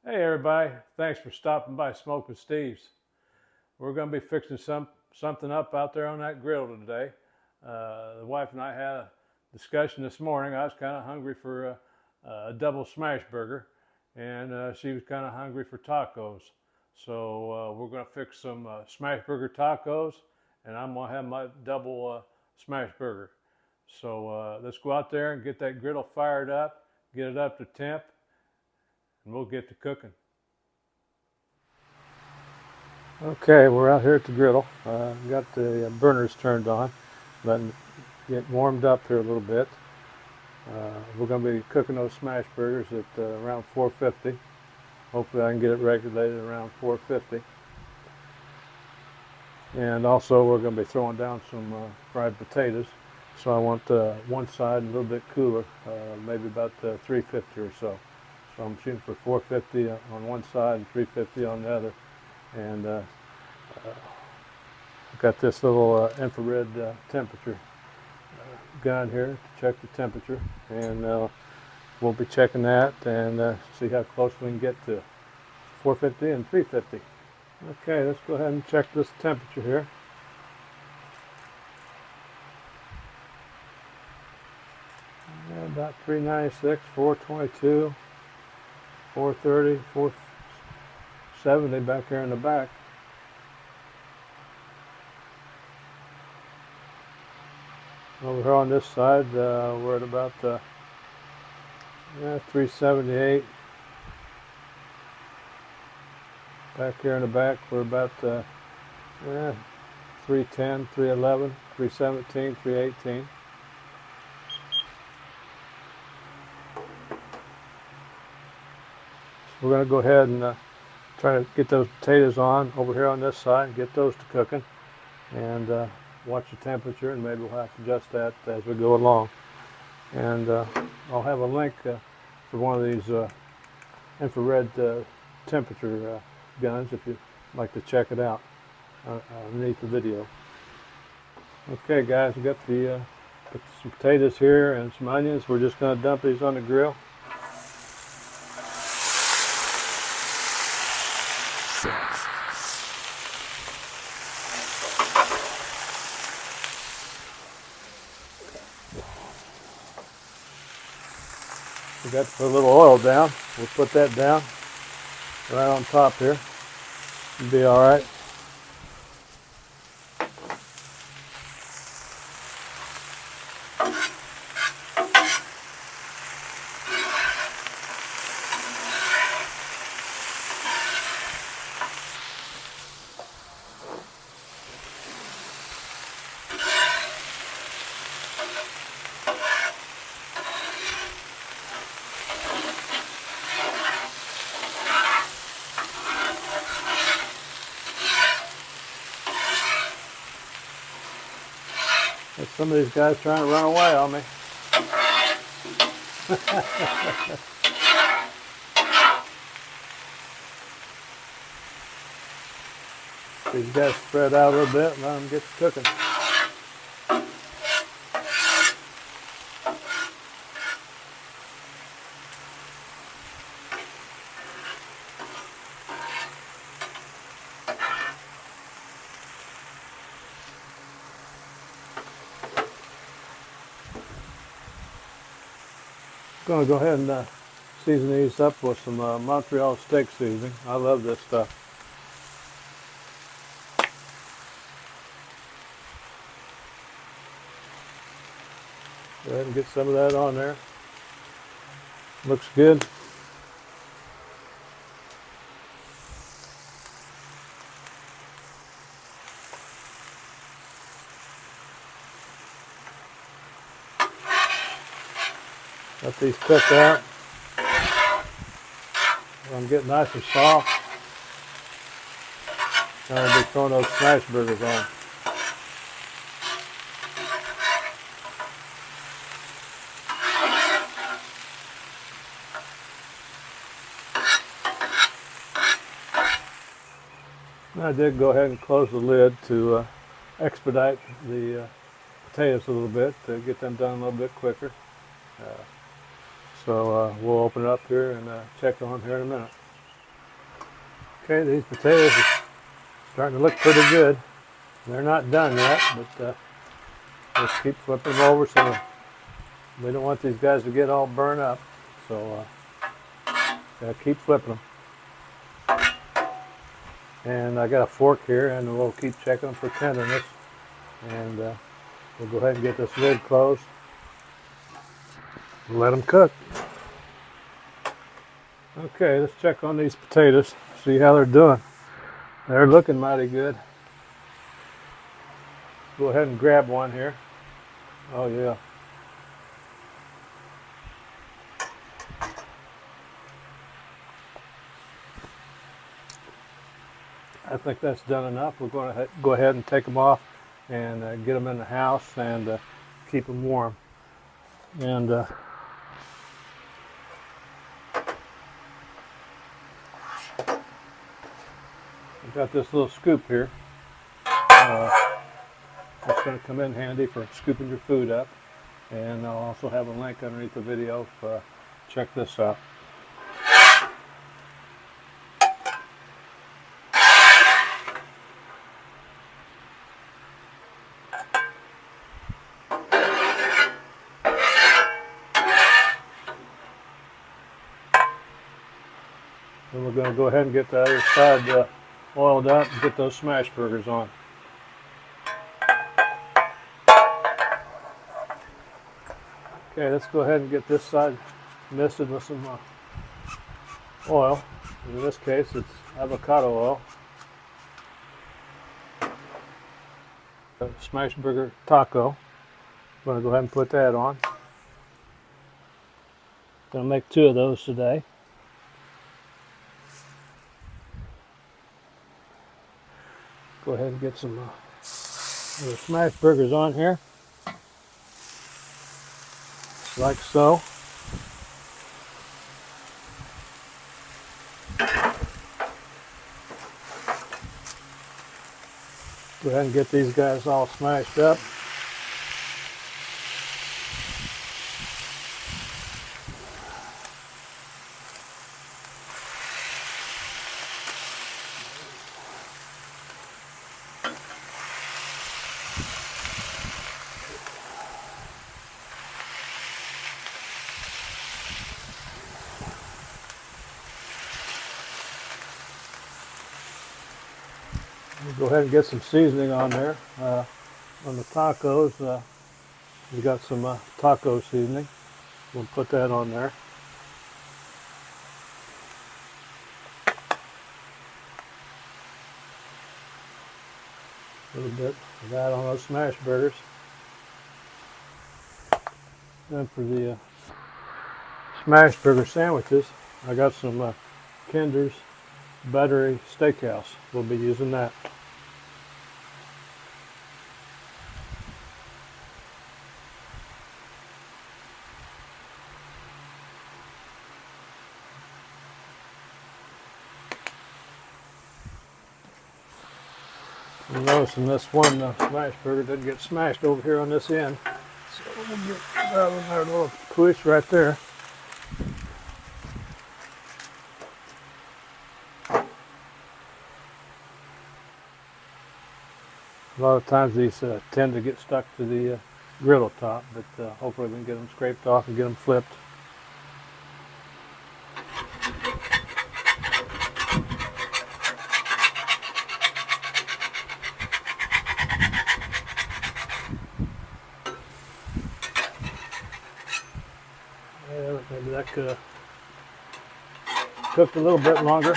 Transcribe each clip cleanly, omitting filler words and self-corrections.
Hey everybody, thanks for stopping by SmokinSteve's. We're going to be fixing something up out there on that griddle today. The wife and I had a discussion this morning. I was kind of hungry for a double smash burger, and she was kind of hungry for tacos. So we're going to fix some smash burger tacos, and I'm going to have my double smash burger. So let's go out there and get that griddle fired up, get it up to temp, and we'll get to cooking. Okay, we're out here at the griddle. Got the burners turned on, letting it get warmed up here a little bit. We're going to be cooking those smash burgers at around 450. Hopefully I can get it regulated around 450. And also we're going to be throwing down some fried potatoes. So I want one side a little bit cooler, maybe about 350 or so. So I'm shooting for 450 on one side and 350 on the other. And I've got this little infrared temperature gun here to check the temperature, and we'll be checking that and see how close we can get to 450 and 350. Okay, let's go ahead and check this temperature here. About 396, 422, 430, 470 back here in the back. Over here on this side, we're at about 378. Back here in the back, we're about 310, 311, 317, 318. We're going to go ahead and try to get those potatoes on over here on this side, get those to cooking, and watch the temperature, and maybe we'll have to adjust that as we go along. And I'll have a link for one of these infrared temperature guns if you'd like to check it out underneath the video. Okay guys, we got put some potatoes here and some onions. We're just going to dump these on the grill. We got to put a little oil down. We'll put that down right on top here. It'll be all right. There's some of these guys trying to run away on me. These guys spread out a little bit and let them get to cooking. I'm going to go ahead and season these up with some Montreal steak seasoning. I love this stuff. Go ahead and get some of that on there. Looks good. Let these cook out. I'm getting nice and soft. I'm going to be throwing those smash burgers on. And I did go ahead and close the lid to expedite the potatoes a little bit, to get them done a little bit quicker. So we'll open it up here and check on here in a minute. Okay, these potatoes are starting to look pretty good. They're not done yet, but let's keep flipping them over so we don't want these guys to get all burned up. So gotta keep flipping them. And I got a fork here, and we'll keep checking them for tenderness. And we'll go ahead and get this lid closed and let them cook. Okay, let's check on these potatoes, see how they're doing. They're looking mighty good. Go ahead and grab one here. Oh yeah. I think that's done enough. We're going to go ahead and take them off and get them in the house and keep them warm. And I've got this little scoop here. That's going to come in handy for scooping your food up. And I'll also have a link underneath the video. Check this out. Then we're going to go ahead and get the other side oiled up and get those smash burgers on. Okay, let's go ahead and get this side misted with some oil. In this case, it's avocado oil. A smash burger taco. I'm going to go ahead and put that on. Going to make 2 of those today. Go ahead and get some smash burgers on here. Like so. Go ahead and get these guys all smashed up. Go ahead and get some seasoning on there. On the tacos, we got some taco seasoning. We'll put that on there. A little bit of that on those smash burgers. Then for the smash burger sandwiches, I got some Kinder's Buttery Steakhouse. We'll be using that. You're noticing this one smash burger didn't get smashed over here on this end. So we'll get that one there, a little push right there. A lot of times these tend to get stuck to the griddle top, but hopefully we can get them scraped off and get them flipped. Yeah, maybe that could have cooked a little bit longer.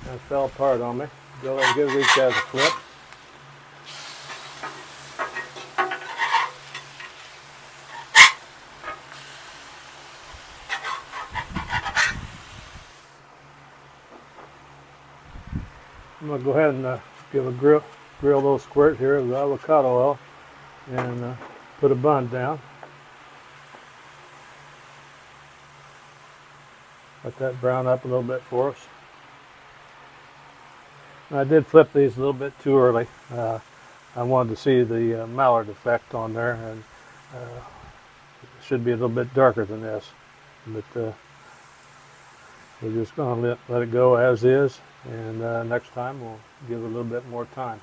That fell apart on me. Go ahead and give these guys a flip. I'm going to go ahead and give a grill little squirt here of the avocado oil and put a bun down. Let that brown up a little bit for us. I did flip these a little bit too early. I wanted to see the mallard effect on there, and it should be a little bit darker than this. But we're just going to let it go as is, and next time we'll give it a little bit more time.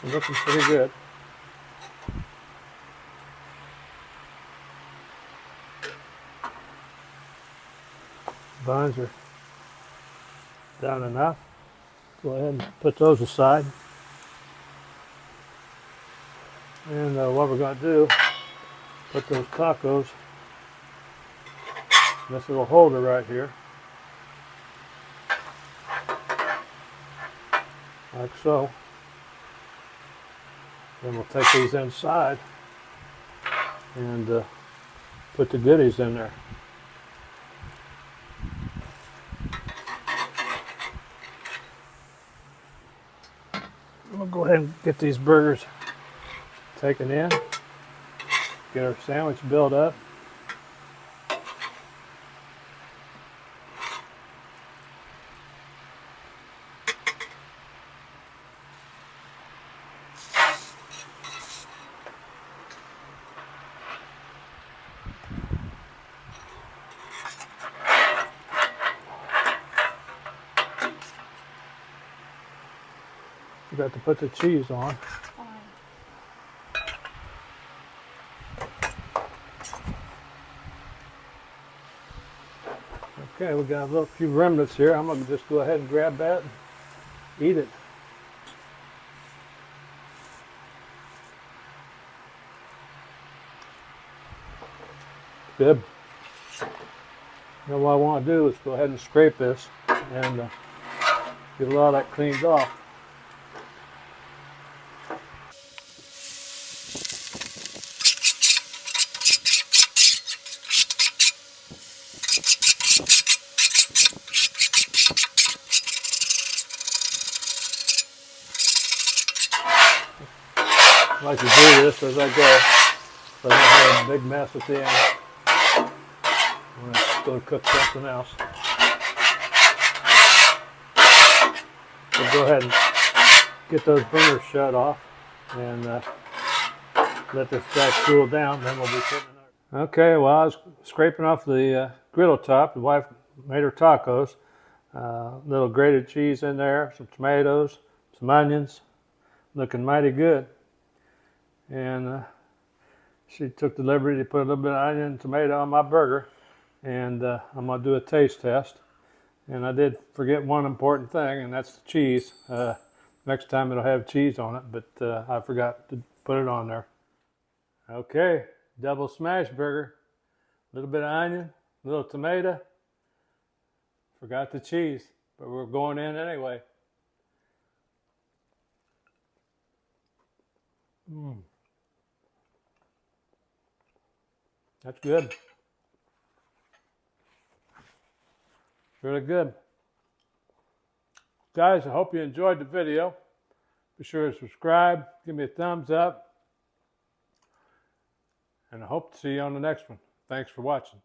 It's looking pretty good. Buns are down enough. Go ahead and put those aside. And what we're going to do, put those tacos in this little holder right here, like so. Then we'll take these inside and put the goodies in there. We'll go ahead and get these burgers taken in, get our sandwich built up. Forgot to put the cheese on. Okay, we got a little few remnants here. I'm going to just go ahead and grab that and eat it. Good. Now what I want to do is go ahead and scrape this and get a lot of that cleaned off. I like to do this as I go, so I don't have a big mess at the end when I go to cook something else. So go ahead and get those burners shut off and let this guy cool down, then we'll be putting it. Okay, well, I was scraping off the griddle top. The wife made her tacos. Little grated cheese in there, some tomatoes, some onions, looking mighty good. And she took the liberty to put a little bit of onion and tomato on my burger, and I'm going to do a taste test. And I did forget one important thing, and that's the cheese. Next time it'll have cheese on it, but I forgot to put it on there. Okay, double smash burger. A little bit of onion, a little tomato. Forgot the cheese, but we're going in anyway. That's good. Really good. Guys, I hope you enjoyed the video. Be sure to subscribe, give me a thumbs up, and I hope to see you on the next one. Thanks for watching.